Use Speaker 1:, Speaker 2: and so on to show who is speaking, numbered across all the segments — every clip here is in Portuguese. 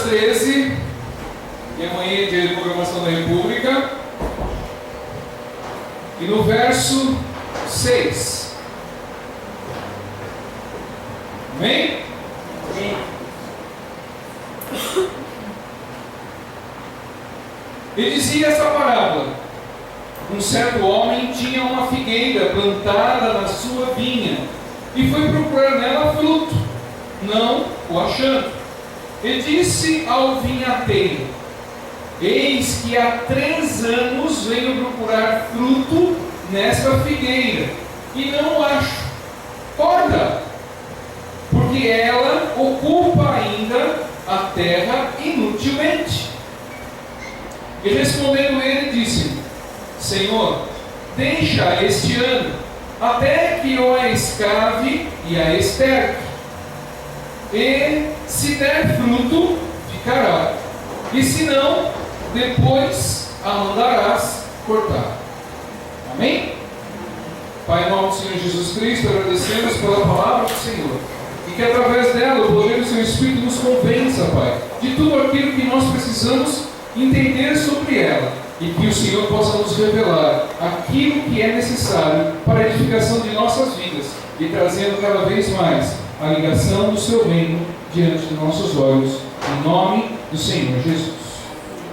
Speaker 1: 13, e amanhã é dia de programação da República, e no verso 6. Amém?
Speaker 2: Amém.
Speaker 1: E dizia essa parábola: um certo homem tinha uma figueira plantada na sua vinha, e foi procurar nela fruto, não o achando. E disse ao vinhateiro: eis que há 3 anos venho procurar fruto nesta figueira, e não acho. Corta, porque ela ocupa ainda a terra inutilmente. E respondendo ele, disse: Senhor, deixa este ano, até que eu a escave e a esterque. E se der fruto, ficará. E se não, depois a mandarás cortar. Amém? Pai, em nome do Senhor Jesus Cristo, agradecemos pela palavra do Senhor. E que através dela o poder do Seu Espírito nos convença, Pai, de tudo aquilo que nós precisamos entender sobre ela. E que o Senhor possa nos revelar aquilo que é necessário para a edificação de nossas vidas. E trazendo cada vez mais a ligação do Seu reino diante de nossos olhos. Em nome do Senhor Jesus.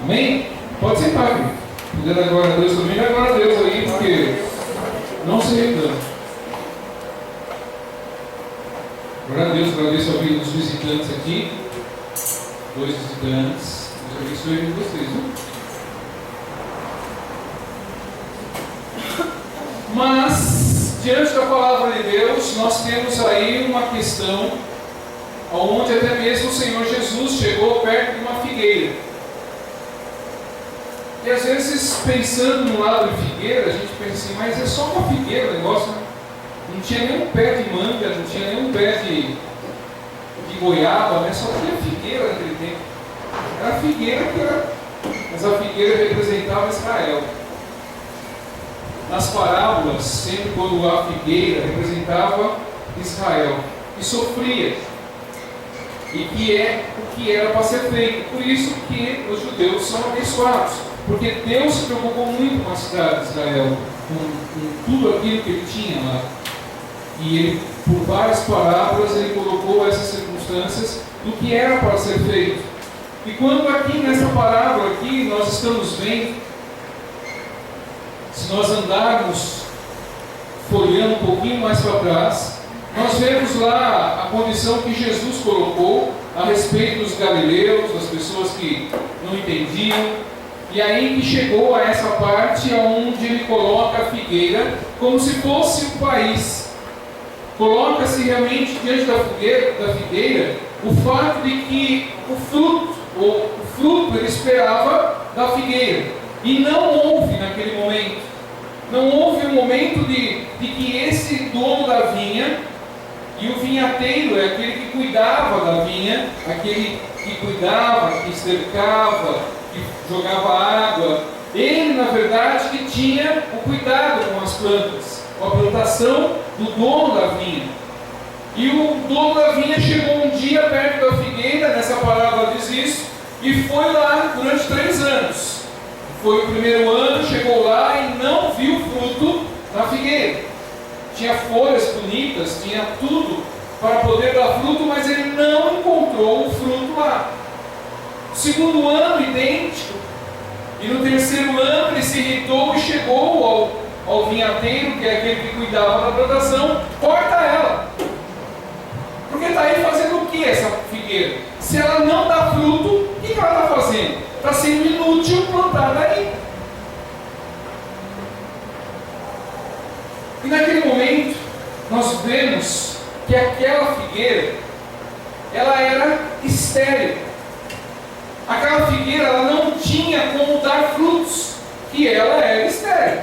Speaker 1: Amém? Pode sentar, querido. Poder dar glória a Deus também. Dá glória a Deus aí, porque não se reclama. Glória a Deus, agradeço a vida dos visitantes aqui. 2 visitantes. Deus abençoe vocês, viu? Mas, diante da palavra de Deus, nós temos aí uma questão onde até mesmo o Senhor Jesus chegou perto de uma figueira. E às vezes, pensando no lado de figueira, a gente pensa assim, mas é só uma figueira o negócio, né? Não tinha nenhum pé de manga, não tinha nenhum pé de goiaba, né? Só tinha figueira naquele tempo. Era a figueira que era, mas a figueira representava Israel. Nas parábolas, sempre quando a figueira representava Israel, que sofria, e que é o que era para ser feito. Por isso que os judeus são abençoados, porque Deus se preocupou muito com a cidade de Israel, com tudo aquilo que ele tinha lá. E ele, por várias parábolas, ele colocou essas circunstâncias do que era para ser feito. E quando aqui nessa parábola aqui nós estamos vendo, se nós andarmos folheando um pouquinho mais para trás, nós vemos lá a condição que Jesus colocou a respeito dos galileus, das pessoas que não entendiam, e aí que chegou a essa parte onde ele coloca a figueira como se fosse o país. Coloca-se realmente diante da figueira o fato de que o fruto ele esperava da figueira, e não houve naquele momento. Não houve um momento de que esse dono da vinha, e o vinhateiro é aquele que cuidava da vinha, aquele que cuidava, que cercava, que jogava água, ele na verdade que tinha o cuidado com as plantas, com a plantação do dono da vinha. E o dono da vinha chegou um dia perto da figueira, nessa parábola diz isso, e foi lá durante 3 anos. Foi o primeiro ano, chegou lá e não viu fruto na figueira. Tinha folhas bonitas, tinha tudo para poder dar fruto, mas ele não encontrou o fruto lá. Segundo ano, idêntico. E no 3º ano ele se irritou e chegou ao vinhateiro, que é aquele que cuidava da plantação, corta ela. Porque está aí fazendo o que essa figueira? Se ela não dá fruto, o que ela está fazendo? Está sendo inútil plantar daí. E naquele momento, nós vemos que aquela figueira, ela era estéril. Aquela figueira, ela não tinha como dar frutos, que ela era estéril.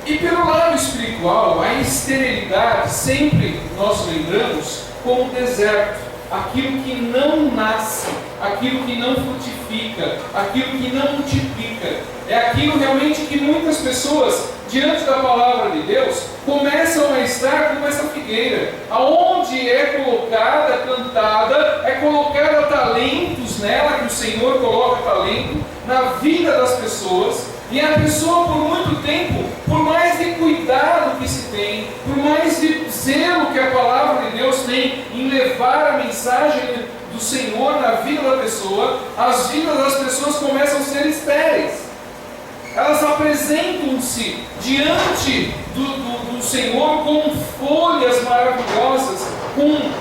Speaker 1: E pelo lado espiritual, a esterilidade sempre nós lembramos como deserto, aquilo que não nasce, aquilo que não frutifica, aquilo que não multiplica. É aquilo realmente que muitas pessoas, diante da palavra de Deus, começam a estar como essa figueira, aonde onde é colocada, plantada, é colocada talentos nela, que o Senhor coloca talento na vida das pessoas, e a pessoa por muito tempo, por mais de cuidado que se tem, por mais de zelo que a palavra de Deus tem em levar a mensagem do Senhor na vida da pessoa, as vidas das pessoas começam a ser estéreis. Elas apresentam-se diante do Senhor com folhas maravilhosas, com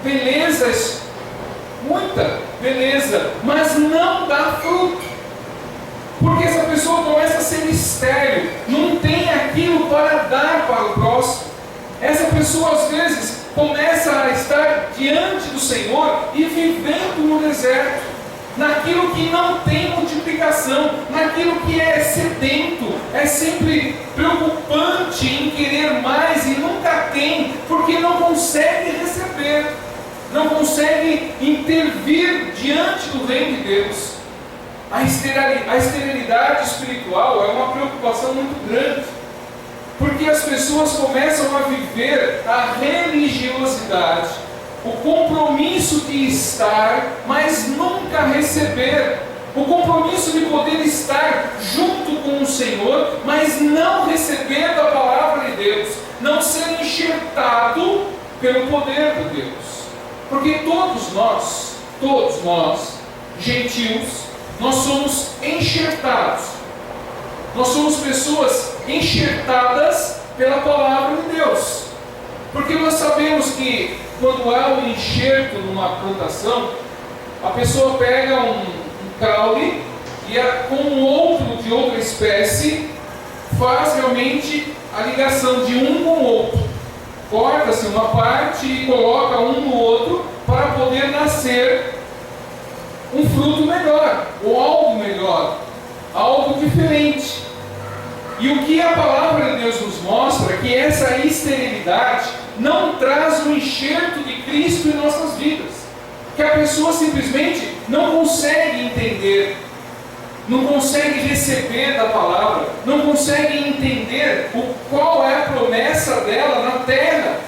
Speaker 1: belezas, muita beleza, mas não dá fruto. Porque essa pessoa começa a ser estéril, não tem aquilo para dar para o próximo. Essa pessoa às vezes começa a estar diante do Senhor e vivendo no deserto, naquilo que não tem multiplicação, naquilo que é sedento, é sempre preocupante em querer mais e nunca tem, porque não consegue receber, não consegue intervir diante do reino de Deus. A esterilidade espiritual é uma preocupação muito grande, porque as pessoas começam a viver a religiosidade, o compromisso de estar, mas nunca receber, o compromisso de poder estar junto com o Senhor, mas não receber da palavra de Deus, não ser enxertado pelo poder de Deus. Porque todos nós, gentios, nós somos enxertados, nós somos pessoas enxertadas pela palavra de Deus, porque nós sabemos que quando há um enxerto numa plantação, a pessoa pega um caule e com outro de outra espécie faz realmente a ligação de um com o outro, corta-se uma parte e coloca um no outro para poder nascer um fruto melhor, ou algo melhor, algo diferente. E o que a palavra de Deus nos mostra é que essa esterilidade não traz o enxerto de Cristo em nossas vidas, que a pessoa simplesmente não consegue entender, não consegue receber da palavra, não consegue entender qual é a promessa dela na terra,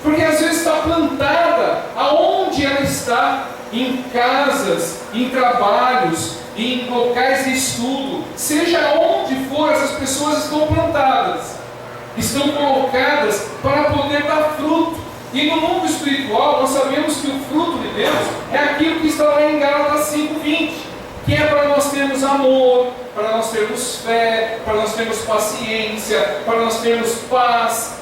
Speaker 1: porque às vezes está plantada aonde ela está, em casas, em trabalhos, em locais de estudo, seja onde for, essas pessoas estão plantadas, estão colocadas para poder dar fruto. E no mundo espiritual nós sabemos que o fruto de Deus é aquilo que está lá em Gálatas 5:20, que é para nós termos amor, para nós termos fé, para nós termos paciência, para nós termos paz.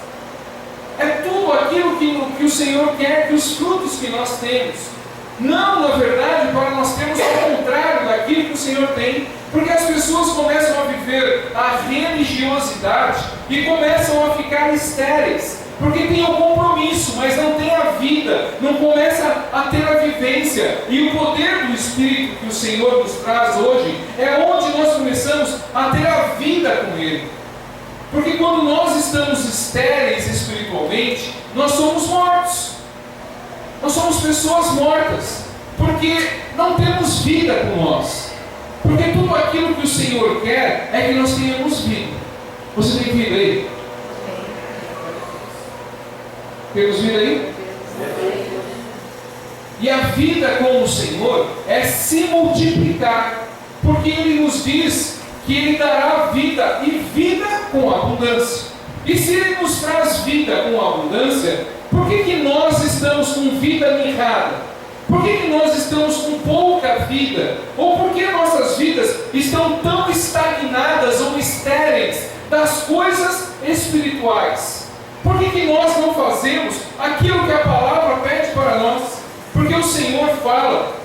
Speaker 1: É tudo aquilo que o Senhor quer, que os frutos que nós temos. Não, na verdade, para nós termos o contrário daquilo que o Senhor tem, porque as pessoas começam a viver a religiosidade e começam a ficar estéreis, porque tem o compromisso, mas não tem a vida, não começa a ter a vivência, e o poder do Espírito que o Senhor nos traz hoje é onde nós começamos a ter a vida com Ele. Porque quando nós estamos estéreis espiritualmente, nós somos mortos. Nós somos pessoas mortas, porque não temos vida com nós. Porque tudo aquilo que o Senhor quer é que nós tenhamos vida. Você tem vida aí? Temos vida aí? E a vida com o Senhor é se multiplicar, porque Ele nos diz que Ele dará vida, e vida com abundância. E se Ele nos traz vida com abundância, por que nós estamos com vida mirrada? Por que nós estamos com pouca vida? Ou por que nossas vidas estão tão estagnadas ou estéreis das coisas espirituais? Por que nós não fazemos aquilo que a palavra pede para nós? Porque o Senhor fala,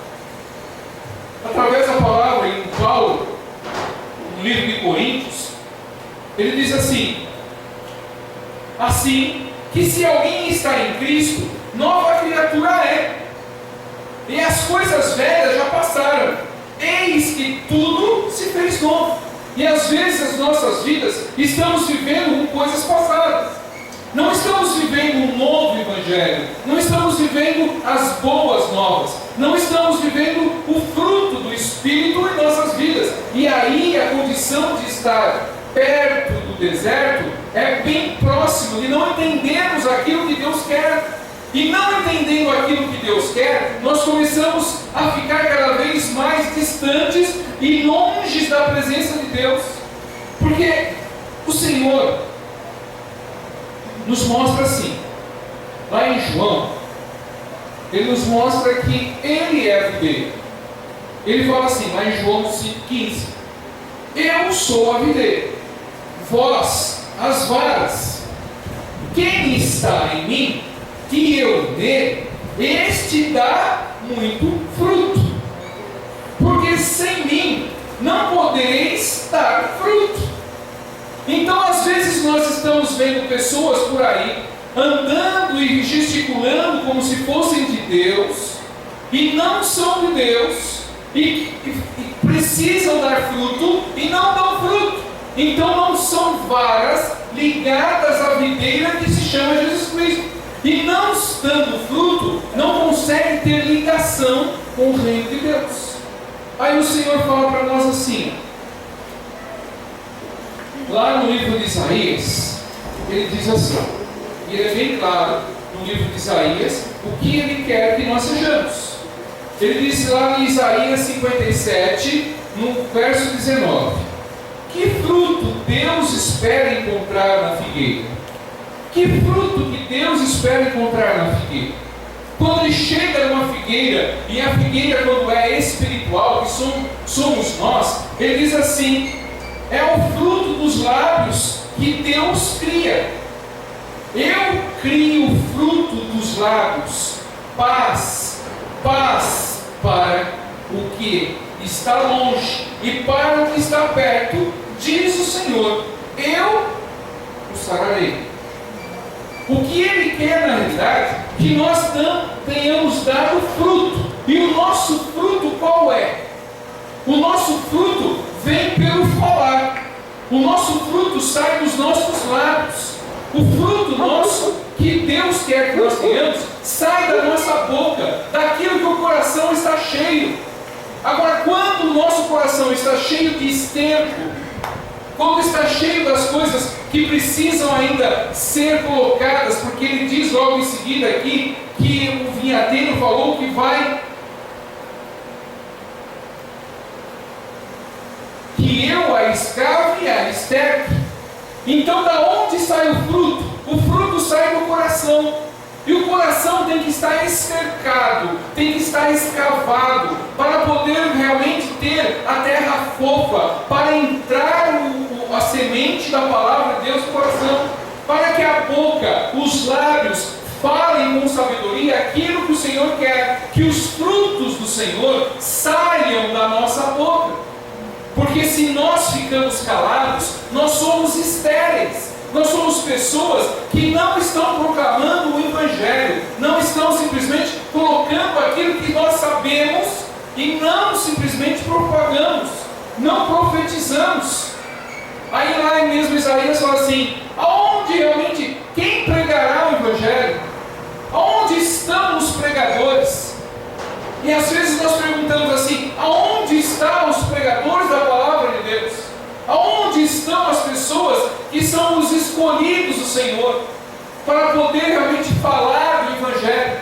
Speaker 1: através da palavra em Paulo, no livro de Coríntios, ele diz assim que se alguém está em Cristo, nova criatura é, e as coisas velhas já passaram, eis que tudo se fez novo. E às vezes as nossas vidas estamos vivendo com coisas passadas, não estamos vivendo um novo Evangelho, não estamos vivendo as boas novas, não estamos vivendo o fruto do Espírito em nossas vidas. E aí a condição de estar perto do deserto é bem próximo de não entendermos aquilo que Deus quer. e não entendendo aquilo que Deus quer, nós começamos a ficar cada vez mais distantes e longe da presença de Deus. Porque o Senhor nos mostra assim, lá em João, Ele nos mostra que Ele é a videira. Ele fala assim, lá em João 5,15: eu sou a videira, vós as varas. Quem está em mim, que eu nele, este dá muito fruto, porque sem mim não podereis dar fruto. Então, às vezes, nós estamos vendo pessoas por aí andando e gesticulando como se fossem de Deus, e não são de Deus, e precisam dar fruto e não dão fruto. Então, não são varas ligadas à videira que se chama Jesus Cristo, e não dando fruto, não conseguem ter ligação com o reino de Deus. Aí o Senhor fala para nós assim, lá no livro de Isaías, Ele diz assim, e ele é bem claro no livro de Isaías, o que Ele quer que nós sejamos. Ele diz lá em Isaías 57, no verso 19: que fruto Deus espera encontrar na figueira? Que fruto que Deus espera encontrar na figueira? Quando Ele chega numa figueira, e a figueira, quando é espiritual, que somos nós, Ele diz assim: é o fruto dos lábios que Deus cria. Eu crio o fruto dos lábios, paz, paz para o que está longe e para o que está perto, diz o Senhor, eu o sararei. O que Ele quer na realidade, que nós tenhamos dado fruto. E o nosso fruto qual é? O nosso fruto vem pelo falar. O nosso fruto sai dos nossos lábios. O fruto nosso, que Deus quer que nós tenhamos, sai da nossa boca, daquilo que o coração está cheio. Agora, quando o nosso coração está cheio de esterco, quando está cheio das coisas que precisam ainda ser colocadas, porque Ele diz logo em seguida aqui, que o vinhadeiro falou que eu a escavo e a esterque. Então, da onde sai o fruto? O fruto sai do coração. E o coração tem que estar estercado, tem que estar escavado, para poder realmente ter a terra fofa, para entrar a semente da palavra de Deus no coração, para que a boca, os lábios, falem com sabedoria aquilo que o Senhor quer, que os frutos do Senhor saiam da nossa boca. Porque se nós ficamos calados, nós somos estéreis. Nós somos pessoas que não estão proclamando o Evangelho, não estão simplesmente colocando aquilo que nós sabemos e não simplesmente propagamos, não profetizamos. Aí lá mesmo Isaías fala assim, aonde realmente, quem pregará o Evangelho? Aonde estão os pregadores? E às vezes nós perguntamos assim, aonde estão os pregadores da palavra de Deus? Aonde estão as pessoas que são os escolhidos do Senhor para poder realmente falar do Evangelho?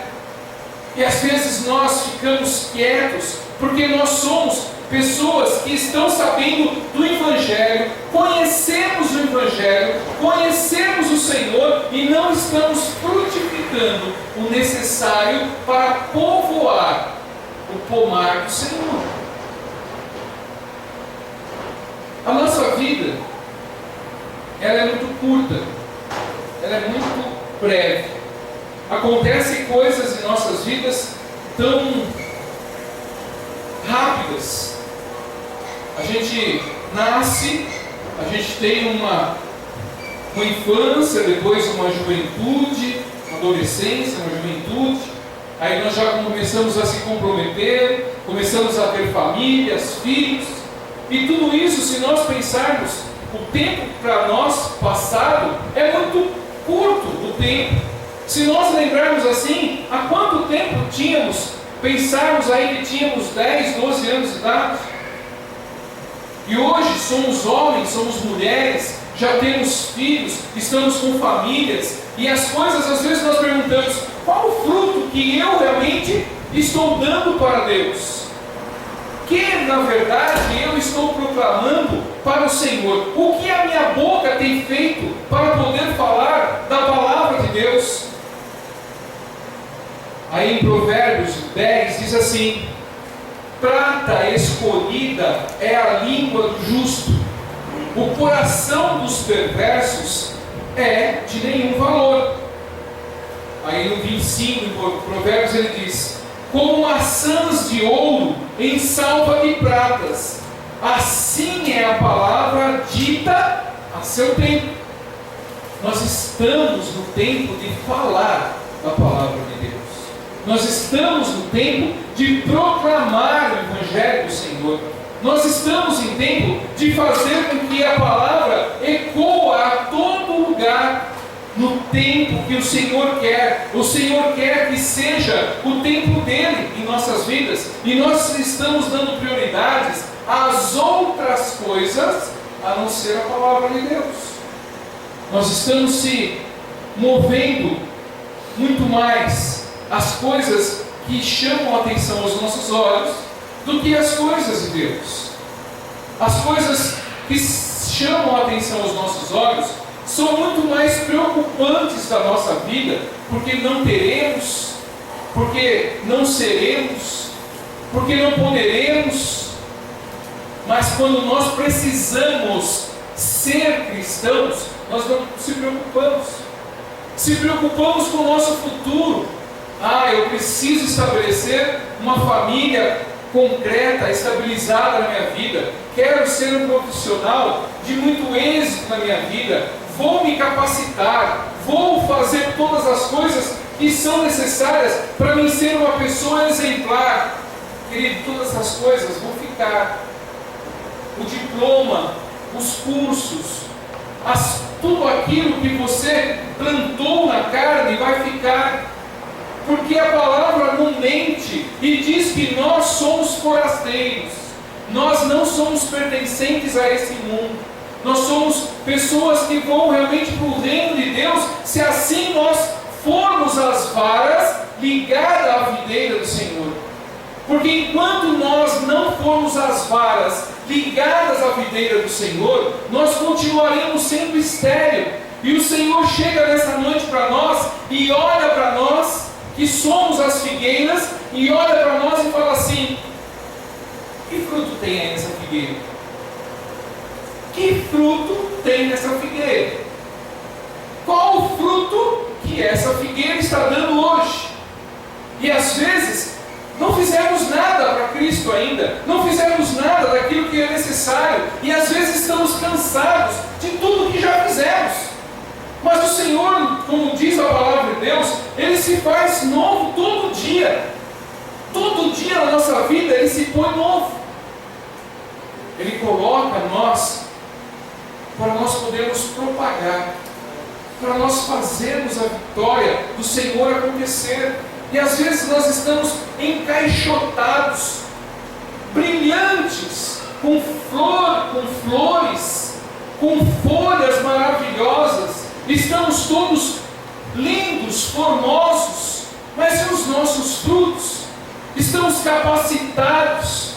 Speaker 1: E às vezes nós ficamos quietos porque nós somos pessoas que estão sabendo do Evangelho, conhecemos o Evangelho, conhecemos o Senhor e não estamos frutificando o necessário para povoar o pomar do Senhor. A nossa vida, ela é muito curta, ela é muito breve. Acontecem coisas em nossas vidas tão rápidas. A gente nasce, a gente tem uma infância, depois uma juventude, uma adolescência, uma juventude. Aí nós já começamos a se comprometer, começamos a ter famílias, filhos. E tudo isso, se nós pensarmos, o tempo para nós passado é muito curto o tempo. Se nós lembrarmos assim, há quanto tempo pensarmos aí que tínhamos 10, 12 anos de idade. E hoje somos homens, somos mulheres, já temos filhos, estamos com famílias. E as coisas, às vezes nós perguntamos, qual o fruto que eu realmente estou dando para Deus? Que, na verdade, eu estou proclamando para o Senhor? O que a minha boca tem feito para poder falar da palavra de Deus? Aí em Provérbios 10 diz assim: prata escolhida é a língua do justo, o coração dos perversos é de nenhum valor. Aí no 25 em Provérbios ele diz: como maçãs de ouro em salva de pratas, assim é a palavra dita a seu tempo. Nós estamos no tempo de falar a palavra de Deus. Nós estamos no tempo de proclamar o Evangelho do Senhor. Nós estamos em tempo de fazer com que a palavra ecoa a todo lugar, no tempo que o Senhor quer. O Senhor quer que seja o tempo dele em nossas vidas, e nós estamos dando prioridades às outras coisas a não ser a palavra de Deus. Nós estamos se movendo muito mais às coisas que chamam a atenção aos nossos olhos do que as coisas de Deus. As coisas que chamam a atenção aos nossos olhos são muito mais preocupantes da nossa vida, porque não teremos, porque não seremos, porque não poderemos. Mas quando nós precisamos ser cristãos, nós não se preocupamos. Se preocupamos com o nosso futuro. Eu preciso estabelecer uma família concreta, estabilizada na minha vida. Quero ser um profissional de muito êxito na minha vida. Vou me capacitar, vou fazer todas as coisas que são necessárias para mim ser uma pessoa exemplar. Querido, todas as coisas vão ficar. O diploma, os cursos, tudo aquilo que você plantou na carne vai ficar. Porque a palavra não mente e diz que nós somos forasteiros. Nós não somos pertencentes a esse mundo. Nós somos pessoas que vão realmente para o reino de Deus, se assim nós formos as varas ligadas à videira do Senhor. Porque enquanto nós não formos as varas ligadas à videira do Senhor, nós continuaremos sendo estéril. E o Senhor chega nessa noite para nós e olha para nós, que somos as figueiras, e olha para nós e fala assim: que fruto tem aí nessa figueira? Que fruto tem nessa figueira? Qual o fruto que essa figueira está dando hoje? E às vezes não fizemos nada para Cristo ainda, não fizemos nada daquilo que é necessário, e às vezes estamos cansados de tudo que já fizemos. Mas o Senhor, como diz a palavra de Deus, Ele se faz novo todo dia. Todo dia na nossa vida Ele se põe novo. Ele coloca nós para nós podermos propagar, para nós fazermos a vitória do Senhor acontecer. E às vezes nós estamos encaixotados, brilhantes, com flores, com folhas maravilhosas. Estamos todos lindos, formosos, mas e os nossos frutos? Estamos capacitados,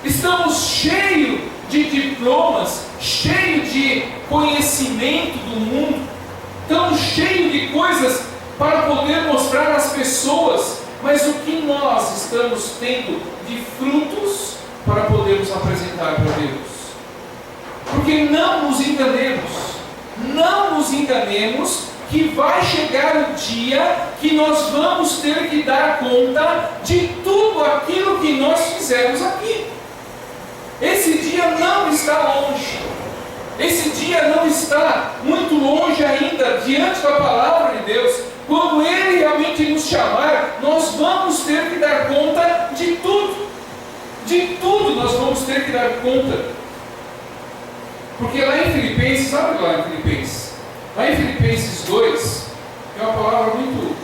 Speaker 1: estamos cheios de diplomas, cheios de conhecimento do mundo, tão cheios de coisas para poder mostrar às pessoas, mas o que nós estamos tendo de frutos para podermos apresentar para Deus? Porque não nos enganemos que vai chegar o dia que nós vamos ter que dar conta de tudo aquilo que nós fizemos aqui. Esse dia não está longe. Esse dia não está muito longe ainda diante da palavra de Deus. Quando Ele realmente nos chamar, nós vamos ter que dar conta de tudo. De tudo nós vamos ter que dar conta. Porque lá em Filipenses, sabe lá em Filipenses? Lá em Filipenses 2, é uma palavra muito...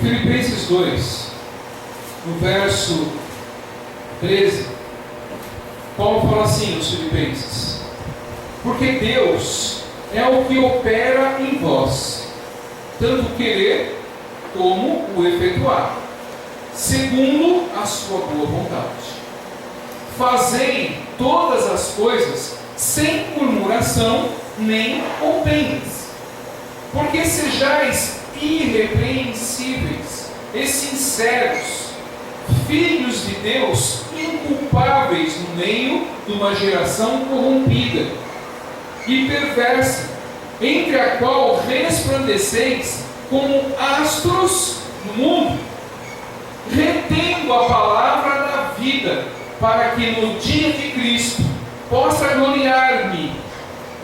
Speaker 1: Filipenses 2, no verso 13, Paulo fala assim aos Filipenses: porque Deus é o que opera em vós, tanto o querer como o efetuar, segundo a sua boa vontade. Fazei todas as coisas sem murmuração nem contendas, porque sejais irrepreensíveis e sinceros, filhos de Deus inculpáveis no meio de uma geração corrompida e perversa, entre a qual resplandeceis como astros no mundo, retendo a palavra da vida, para que no dia de Cristo possa gloriar-me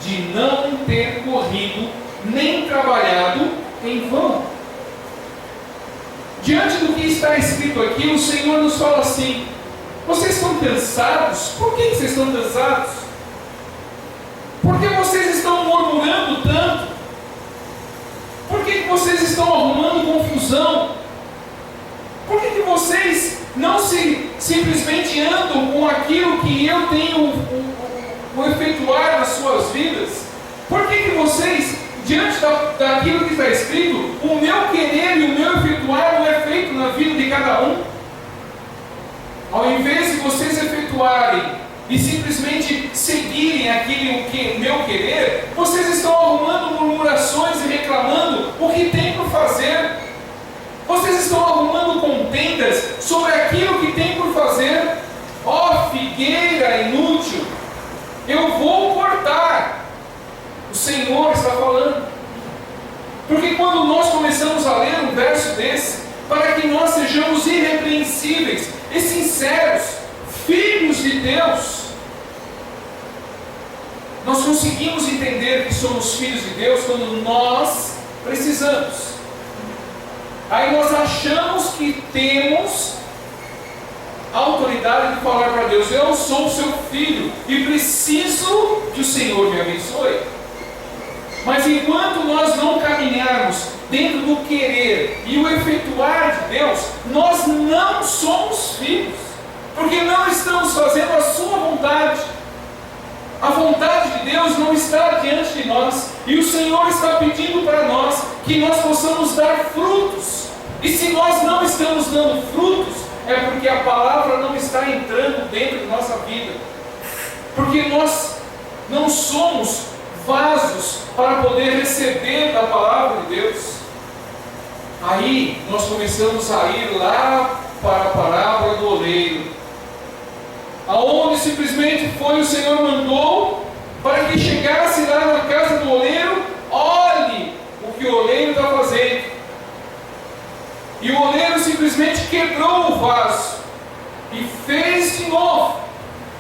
Speaker 1: de não ter corrido nem trabalhado em vão. Diante do que está escrito aqui, o Senhor nos fala assim: vocês estão cansados? Por que vocês estão cansados? Por que vocês estão murmurando tanto? Por que vocês estão arrumando confusão? Por que vocês não simplesmente andam com aquilo que eu tenho o efetuar nas suas vidas? Por que vocês, diante daquilo que está escrito, o meu querer e o meu efetuar não é feito na vida de cada um? Ao invés de vocês efetuarem e simplesmente seguirem aquele meu querer, vocês estão arrumando murmurações e reclamando o que tem por fazer. Vocês estão arrumando contendas sobre aquilo que tem por fazer. Ó figueira inútil, eu vou cortar. O Senhor está falando. Porque quando nós começamos a ler um verso desse, para que nós sejamos irrepreensíveis e sinceros, filhos de Deus, nós conseguimos entender que somos filhos de Deus quando nós precisamos. Aí nós achamos que temos a autoridade de falar para Deus: eu sou seu filho e preciso que o Senhor me abençoe. Mas enquanto nós não caminharmos dentro do querer e o efetuar de Deus, nós não somos filhos, porque não estamos fazendo a sua vontade. A vontade de Deus não está diante de nós, e o Senhor está pedindo para nós que nós possamos dar frutos. E se nós não estamos dando frutos, é porque a palavra não está entrando dentro de nossa vida, porque nós não somos vasos para poder receber da palavra de Deus. Aí nós começamos a ir lá para a parábola do oleiro, aonde simplesmente o Senhor mandou para que chegasse lá na casa do oleiro: olhe o que o oleiro está fazendo. E o oleiro simplesmente quebrou o vaso e fez de novo.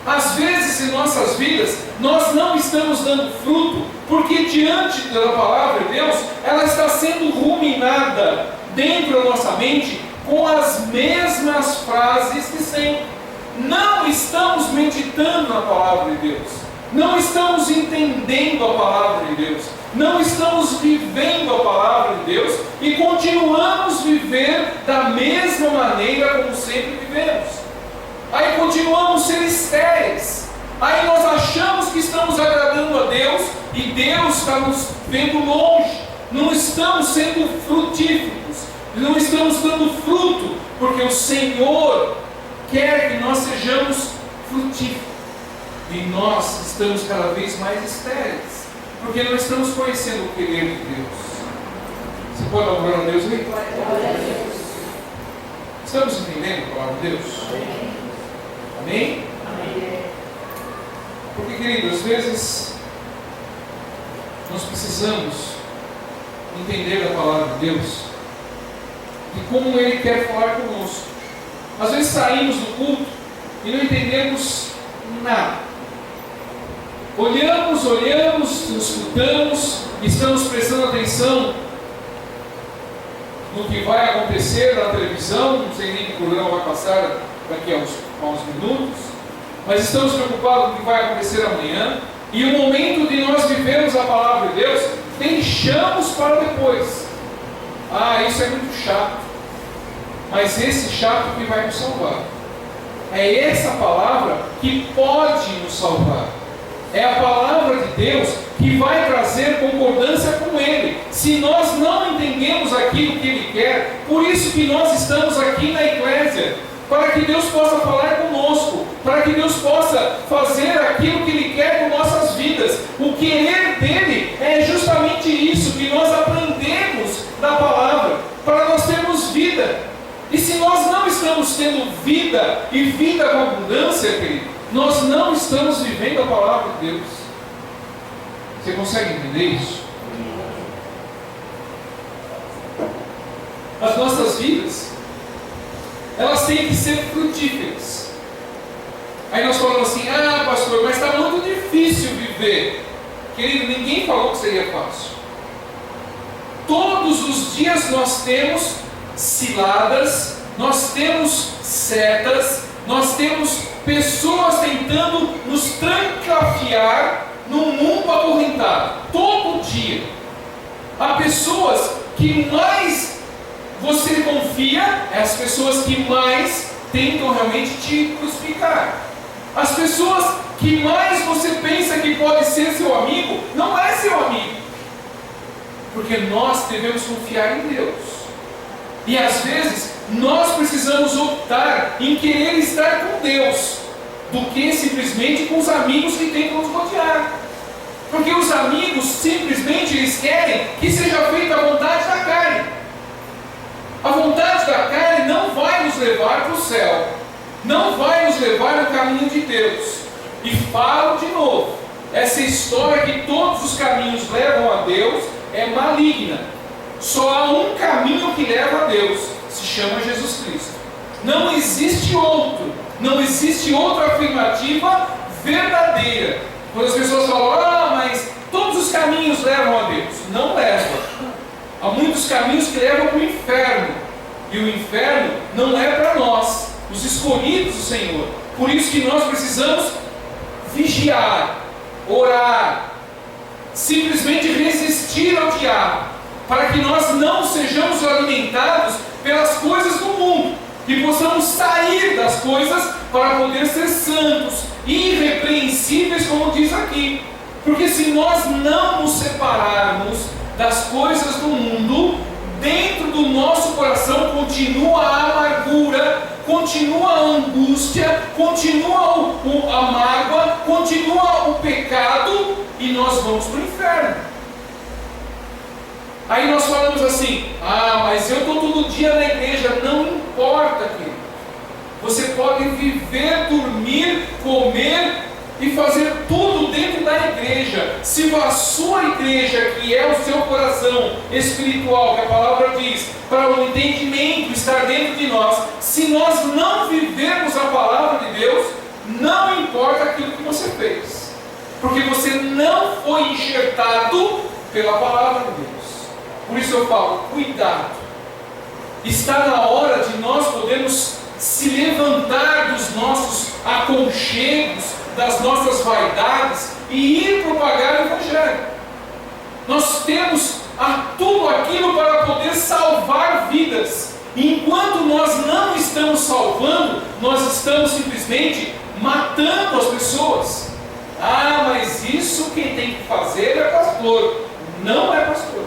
Speaker 1: Às vezes em nossas vidas nós não estamos dando fruto, porque diante da palavra de Deus, ela está sendo ruminada dentro da nossa mente com as mesmas frases de sempre. Não estamos meditando na palavra de Deus, não estamos entendendo a palavra de Deus, não estamos vivendo a palavra de Deus e continuamos a viver da mesma maneira como sempre vivemos. Aí continuamos a ser estéreis. Aí nós achamos que estamos agradando a Deus e Deus está nos vendo longe. Não estamos sendo frutíferos, não estamos dando fruto, porque o Senhor quer que nós sejamos frutíferos. E nós estamos cada vez mais estéreis, porque não estamos conhecendo o querer de Deus. Você pode dar glória a Deus aí? Estamos entendendo a palavra de Deus? Amém? Amém? Porque, querido, às vezes nós precisamos entender a palavra de Deus e como Ele quer falar conosco. Às vezes saímos do culto e não entendemos nada. Olhamos, escutamos, estamos prestando atenção no que vai acontecer na televisão, não sei nem que programa vai passar daqui a uns minutos, mas estamos preocupados com o que vai acontecer amanhã, e o momento de nós vivermos a palavra de Deus, deixamos para depois. Isso é muito chato, mas esse chato que vai nos salvar. É essa palavra que pode nos salvar. É a palavra de Deus que vai trazer concordância com Ele. Se nós não entendemos aquilo que Ele quer, por isso que nós estamos aqui na Eclésia, para que Deus possa falar conosco, para que Deus possa fazer aquilo que Ele quer com nossas vidas. O querer dEle é justamente isso que nós aprendemos da palavra, para nós termos vida. E se nós não estamos tendo vida, e vida com abundância, querido, nós não estamos vivendo a palavra de Deus. Você consegue entender isso? As nossas vidas, elas têm que ser frutíferas. Aí nós falamos assim: ah, pastor, mas está muito difícil viver. Querido, ninguém falou que seria fácil. Todos os dias nós temos ciladas, nós temos setas, nós temos pessoas tentando nos trancafiar num mundo acorrentado. Todo dia. Há pessoas que mais você confia, as pessoas que mais tentam realmente te crucificar. As pessoas que mais você pensa que pode ser seu amigo, não é seu amigo. Porque nós devemos confiar em Deus. E às vezes nós precisamos optar em querer estar com Deus, do que simplesmente com os amigos que tentam nos rodear. Porque os amigos simplesmente eles querem que seja feita a vontade da carne. A vontade da carne não vai nos levar para o céu, não vai nos levar no caminho de Deus. E falo de novo, essa história que todos os caminhos levam a Deus é maligna. Só há um caminho que leva a Deus, se chama Jesus Cristo. Não existe outro, não existe outra afirmativa verdadeira. Quando as pessoas falam: ah, mas todos os caminhos levam a Deus. Não levam. Há muitos caminhos que levam para o inferno. E o inferno não é para nós, os escolhidos do Senhor. Por isso que nós precisamos vigiar, orar, simplesmente resistir ao diabo, para que nós não sejamos alimentados pelas coisas do mundo, e possamos sair das coisas para poder ser santos, irrepreensíveis, como diz aqui. Porque se nós não nos separarmos das coisas do mundo, dentro do nosso coração continua a amargura, continua a angústia, continua a mágoa, continua o pecado, e nós vamos para o inferno. Aí nós falamos assim: ah, mas eu estou todo dia na igreja. Não importa, querido. Você pode viver, dormir, comer e fazer tudo dentro da igreja. Se a sua igreja, que é o seu coração espiritual, que a palavra diz, para o entendimento estar dentro de nós, se nós não vivermos a palavra de Deus, não importa aquilo que você fez, porque você não foi enxertado pela palavra de Deus. Por isso eu falo: cuidado. Está na hora de nós podermos se levantar dos nossos aconchegos, das nossas vaidades, e ir propagar o Evangelho. Nós temos tudo aquilo para poder salvar vidas. Enquanto nós não estamos salvando, nós estamos simplesmente matando as pessoas. Ah, mas isso quem tem que fazer é pastor. Não é pastor.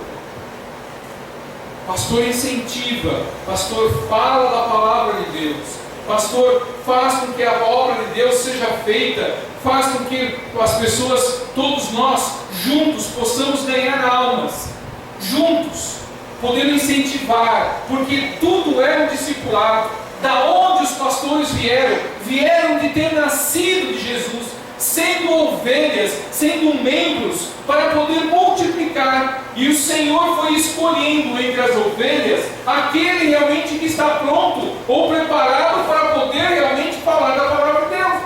Speaker 1: Pastor incentiva, pastor fala da palavra de Deus, pastor faz com que a obra de Deus seja feita, faz com que as pessoas, todos nós, juntos, possamos ganhar almas, juntos, podendo incentivar, porque tudo é um discipulado. Da onde os pastores vieram? Vieram de ter nascido de Jesus, sendo ovelhas, sendo membros, para poder multiplicar. E o Senhor foi escolhendo entre as ovelhas aquele realmente que está pronto ou preparado para poder realmente falar da palavra de Deus.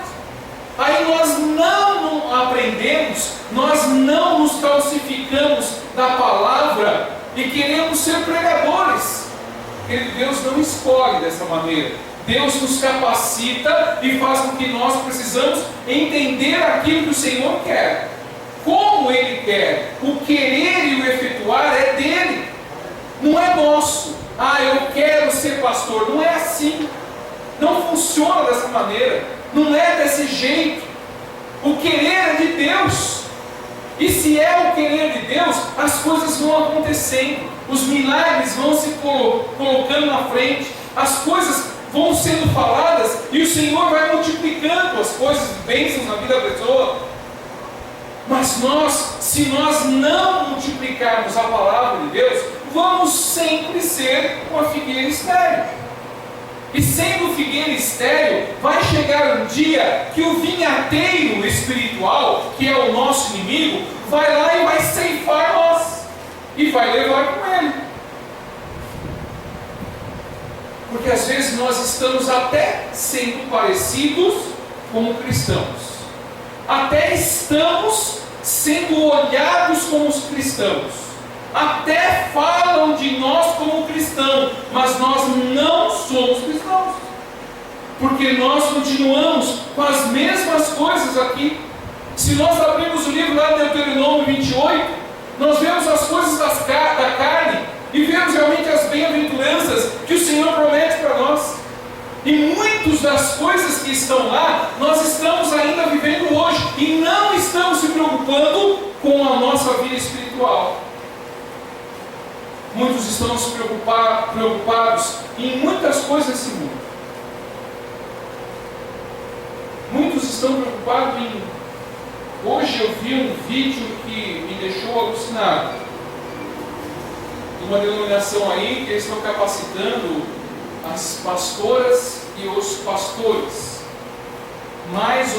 Speaker 1: Aí nós não aprendemos, nós não nos calcificamos da palavra e queremos ser pregadores. Deus não escolhe dessa maneira. Deus nos capacita e faz com que nós precisamos entender aquilo que o Senhor quer, como Ele quer. O querer e o efetuar é dele, não é nosso. Ah, eu quero ser pastor. Não é assim. Não funciona dessa maneira. Não é desse jeito. O querer é de Deus. E se é o querer de Deus, as coisas vão acontecendo. Os milagres vão se colocando na frente. As coisas vão sendo faladas. E o Senhor vai multiplicando as coisas, bênçãos na vida da pessoa. Mas se nós não multiplicarmos a palavra de Deus, vamos sempre ser uma figueira estéril. E sendo figueira estéril, vai chegar um dia que o vinhateiro espiritual, que é o nosso inimigo, vai lá e vai ceifar nós. E vai levar com ele. Porque às vezes nós estamos até sendo parecidos como cristãos. Até estamos sendo olhados como os cristãos. Até falam de nós como cristãos, mas nós não somos cristãos. Porque nós continuamos com as mesmas coisas aqui. Se nós abrirmos o livro lá de Deuteronômio 28, nós vemos as coisas da carne e vemos realmente as bem-aventuranças que o Senhor promete para nós. E muitas das coisas que estão lá, nós estamos ainda vivendo hoje e não estamos se preocupando com a nossa vida espiritual. Muitos estão se preocupados em muitas coisas desse mundo. Muitos estão preocupados em... Hoje eu vi um vídeo que me deixou alucinado. De uma denominação aí que eles estão capacitando as pastoras e os pastores. Mais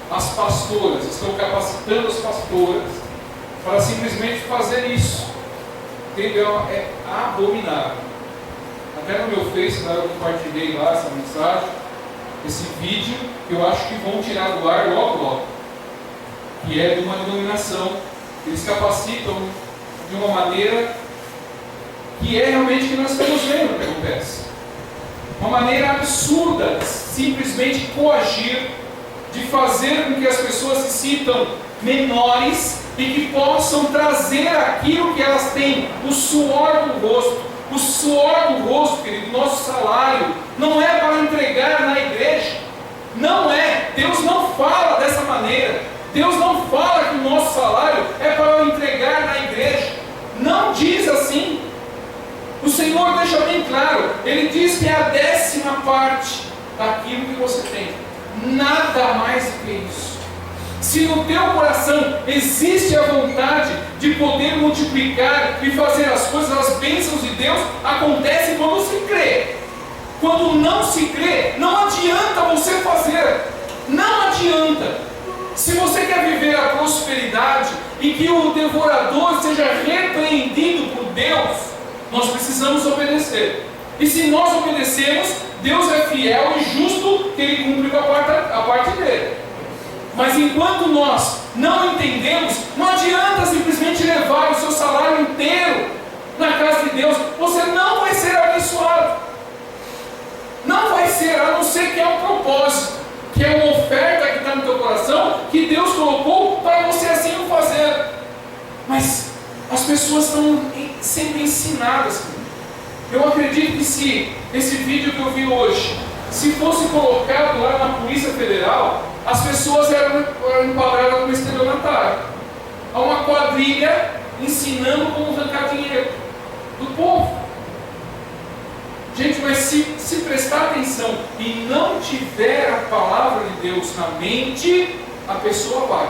Speaker 1: as pastoras estão capacitando as pastoras para simplesmente fazer isso. Entendeu? É abominável. Até no meu Face, eu compartilhei lá essa mensagem, esse vídeo, que eu acho que vão tirar do ar logo, que é de uma denominação. Eles capacitam de uma maneira que é realmente o que nós estamos vendo que acontece. Uma maneira absurda, simplesmente coagir, de fazer com que as pessoas se sintam menores e que possam trazer aquilo que elas têm, o suor do rosto. O suor do rosto, querido, nosso salário, não é para entregar na igreja. Não é. Deus não fala dessa maneira. Deus não fala que o nosso salário é para eu entregar na igreja. Não diz assim. O Senhor deixa bem claro. Ele diz que é a 10ª parte daquilo que você tem. Nada mais do que isso. Se no teu coração existe a vontade de poder multiplicar e fazer as coisas, as bênçãos de Deus acontecem quando se crê. Quando não se crê, não adianta você fazer. Não adianta. Se você quer viver a prosperidade e que o devorador seja repreendido por Deus, nós precisamos obedecer. E se nós obedecemos, Deus é fiel e justo que Ele cumpre com a parte dele. Mas enquanto nós não entendemos, não adianta simplesmente levar o seu salário inteiro na casa de Deus. Você não vai ser abençoado. Não vai ser, a não ser que é um propósito, que é uma oferta que está no teu coração, que Deus colocou para você assim o fazer. Mas as pessoas estão sendo ensinadas. Eu acredito que se esse vídeo que eu vi hoje, se fosse colocado lá na Polícia Federal, as pessoas eram enquadradas como estelionatário. Há uma quadrilha ensinando como arrancar dinheiro do povo. Gente, mas se prestar atenção e não tiver a palavra de Deus na mente, a pessoa vai.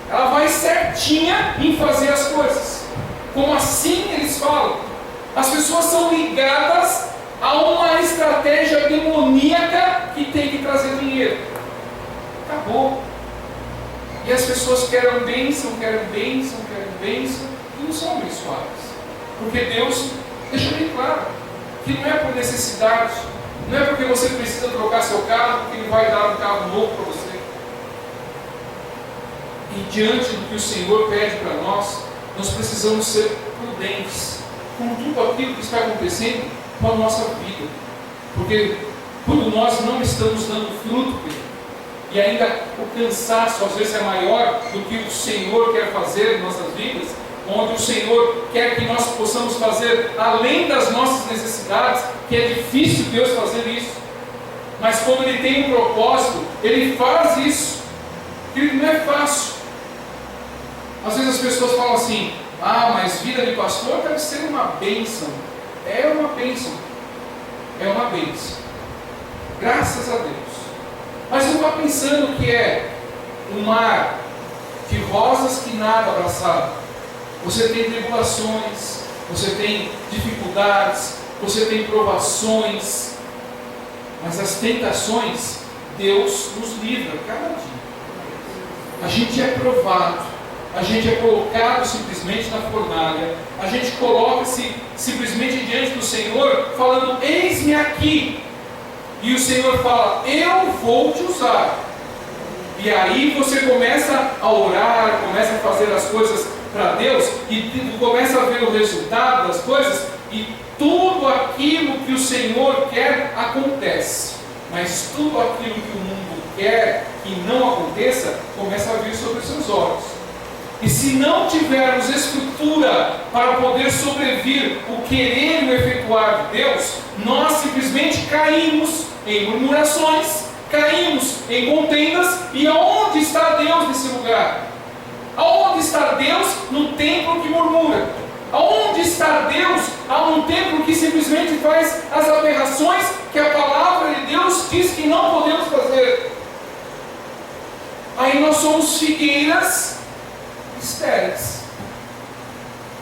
Speaker 1: Ela vai certinha em fazer as coisas. Como assim eles falam? As pessoas são ligadas a uma estratégia demoníaca que tem que trazer dinheiro. Acabou. E as pessoas querem bênção, e não são abençoadas. Porque Deus deixa bem claro que não é por necessidade, não é porque você precisa trocar seu carro, que Ele vai dar um carro novo para você. E diante do que o Senhor pede para nós, nós precisamos ser prudentes com tudo aquilo que está acontecendo com a nossa vida. Porque quando nós não estamos dando fruto, e ainda o cansaço às vezes é maior do que o Senhor quer fazer em nossas vidas, onde o Senhor quer que nós possamos fazer além das nossas necessidades, que é difícil Deus fazer isso, mas quando Ele tem um propósito, Ele faz isso. Querido, não é fácil. Às vezes as pessoas falam assim: mas vida de pastor deve ser uma bênção. É uma bênção. É uma bênção. Graças a Deus. Mas não vá pensando que é um mar de rosas que nada abraçado. Você tem tribulações, você tem dificuldades, você tem provações, mas as tentações, Deus nos livra cada dia. A gente é provado, a gente é colocado simplesmente na fornalha, a gente coloca-se simplesmente diante do Senhor, falando: eis-me aqui. E o Senhor fala: eu vou te usar. E aí você começa a orar, começa a fazer as coisas para Deus, e começa a ver o resultado das coisas, e tudo aquilo que o Senhor quer acontece. Mas tudo aquilo que o mundo quer que não aconteça, começa a vir sobre os seus olhos. E se não tivermos estrutura para poder sobrevir o querer e o efetuar de Deus, nós simplesmente caímos em murmurações, caímos em contendas. E aonde está Deus nesse lugar? Aonde está Deus no templo que murmura? Aonde está Deus a um templo que simplesmente faz as aberrações que a palavra de Deus diz que não podemos fazer? Aí nós somos figueiras estéreis.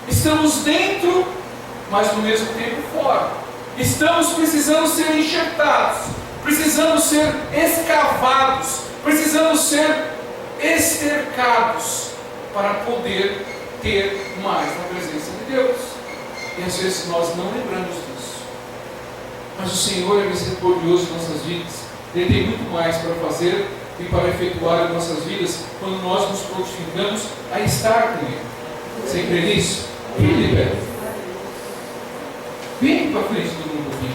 Speaker 1: Estamos dentro, mas no mesmo tempo fora. Estamos precisando ser enxertados, precisando ser escavados, precisando ser estercados para poder ter mais na presença de Deus. E às vezes nós não lembramos disso. Mas o Senhor é misericordioso em nossas vidas. Ele tem muito mais para fazer e para efetuar em nossas vidas quando nós nos prontificamos a estar com Ele. Você crê nisso? Fique de pé. Vem para frente do mundo aqui.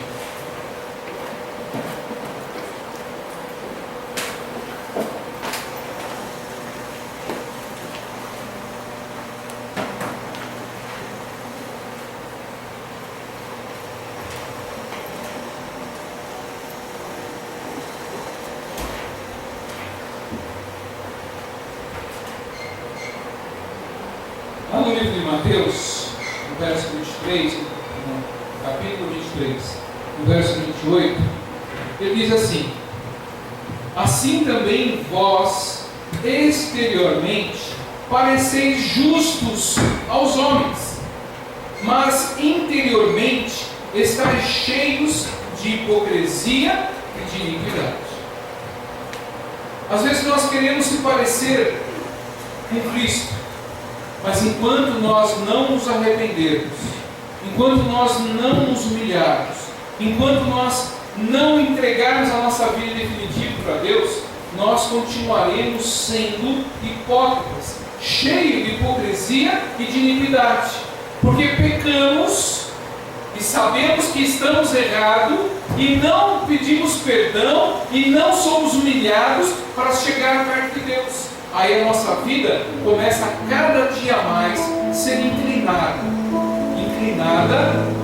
Speaker 1: Lá no livro de Mateus, no verso 23, no capítulo 23, no verso 28, ele diz assim: assim também vós, exteriormente, pareceis justos aos homens, mas interiormente estáis cheios de hipocrisia e de iniquidade. Às vezes nós queremos se parecer com Cristo, mas enquanto nós não nos arrependermos, enquanto nós não nos humilharmos, enquanto nós não entregarmos a nossa vida definitiva para Deus, nós continuaremos sendo hipócritas, cheios de hipocrisia e de iniquidade, porque pecamos e sabemos que estamos errados e não pedimos perdão e não somos humilhados para chegar perto de Deus. Aí a nossa vida começa a cada dia mais ser inclinada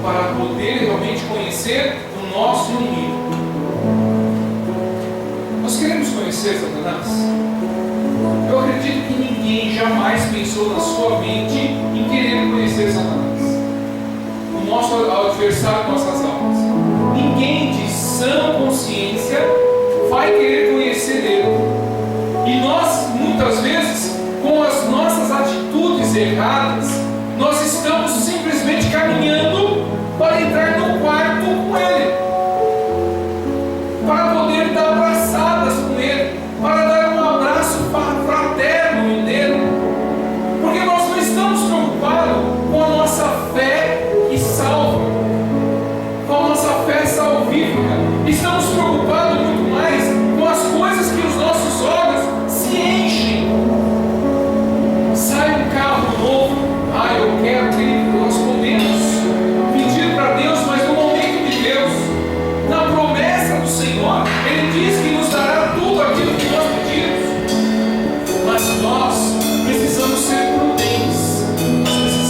Speaker 1: para poder realmente conhecer o nosso inimigo. Nós queremos conhecer Satanás? Eu acredito que ninguém jamais pensou na sua mente em querer conhecer Satanás, o nosso adversário de nossas almas. Ninguém de sã consciência vai querer conhecer ele. E nós, muitas vezes, com as nossas atitudes erradas, nós estamos simplesmente caminhando para entrar no quarto com Ele, para poder dar abraçadas com Ele, para dar um abraço fraterno nele, porque nós não estamos preocupados com a nossa fé que salva, com a nossa fé salvífica. Estamos preocupados muito mais com as coisas que os nossos olhos se enchem. Sai um carro novo, eu quero que nós podemos pedir para Deus, mas no momento de Deus, na promessa do Senhor, Ele diz que nos dará tudo aquilo que nós pedimos. Mas nós precisamos ser prudentes, nós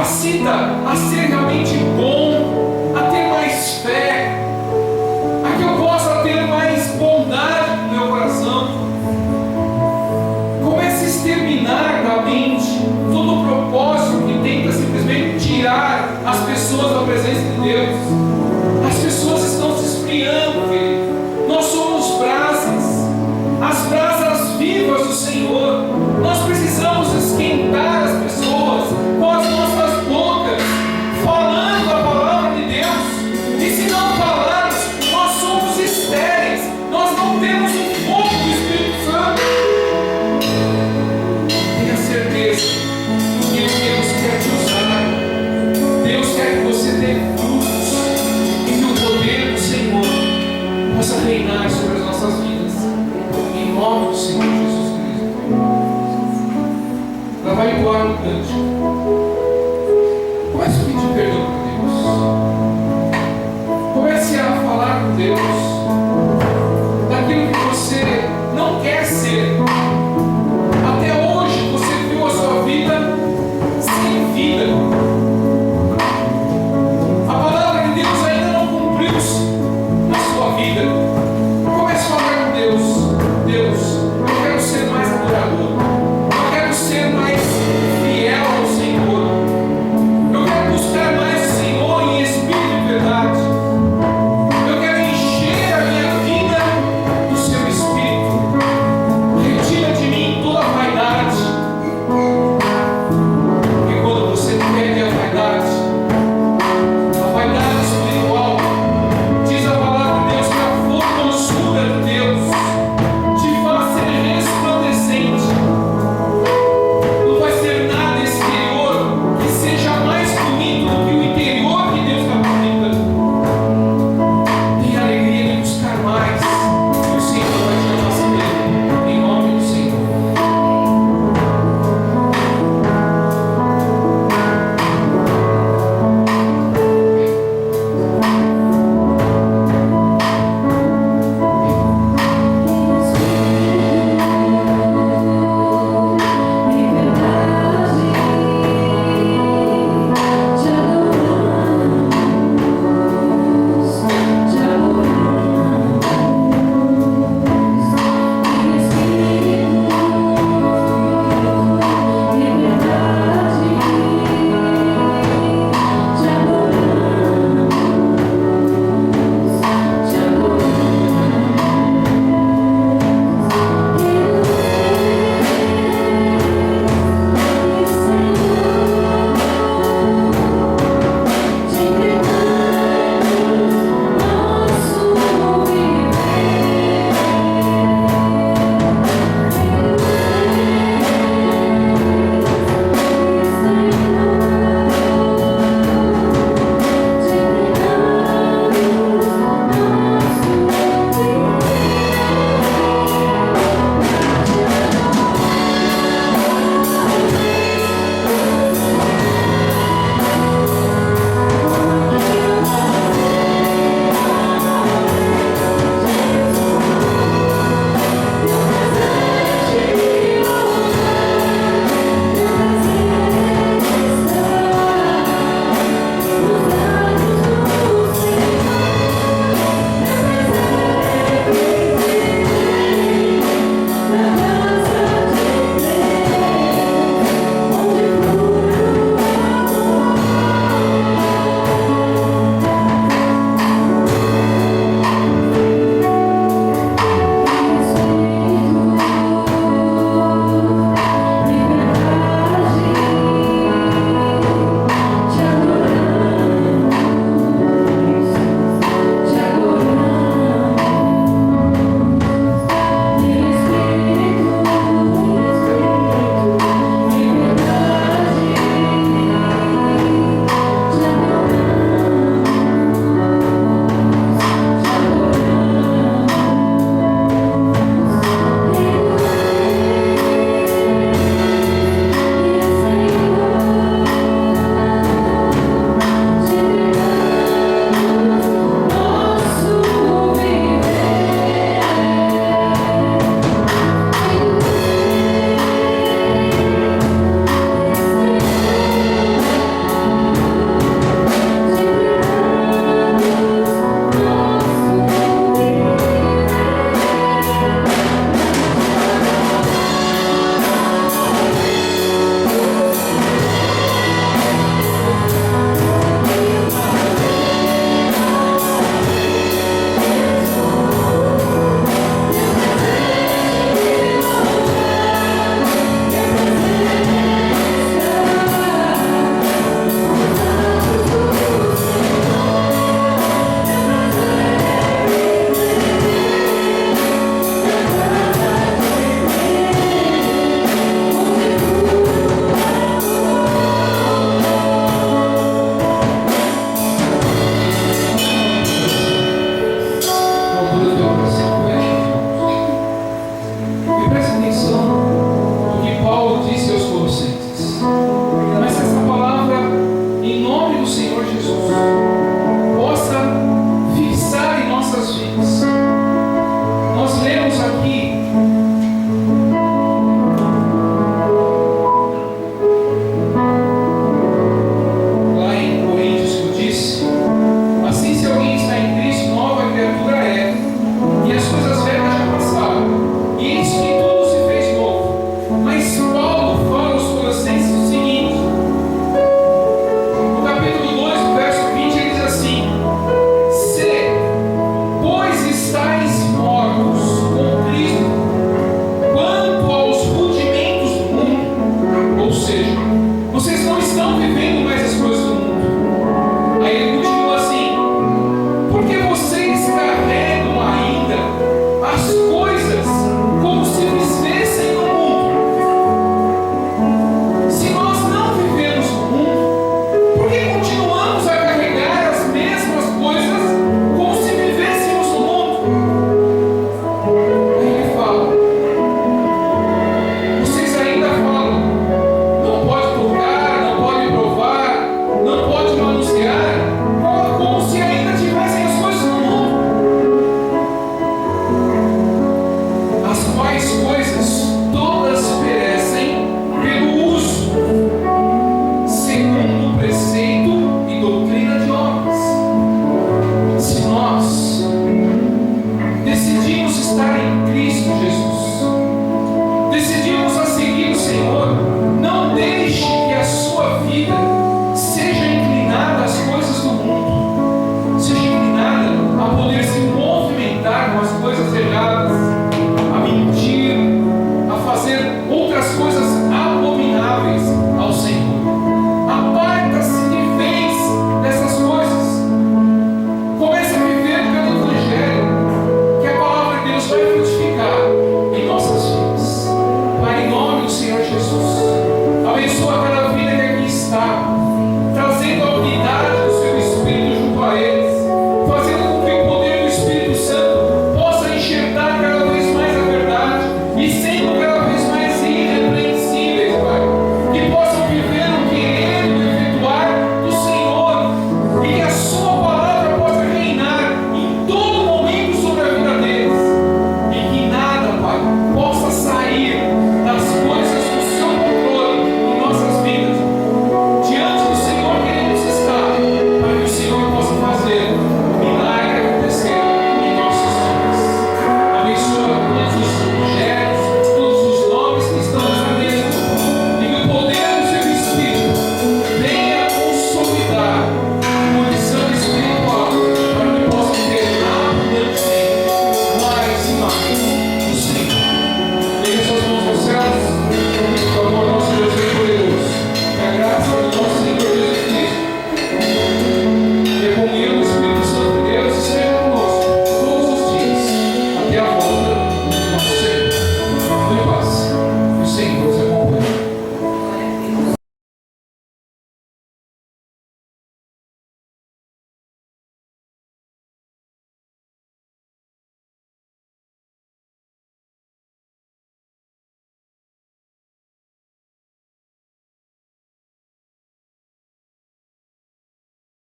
Speaker 1: capacita a ser realmente bom, a ter mais fé, a que eu possa ter mais bondade no meu coração. Comece a exterminar da mente todo o propósito que tenta simplesmente tirar as pessoas da presença de Deus.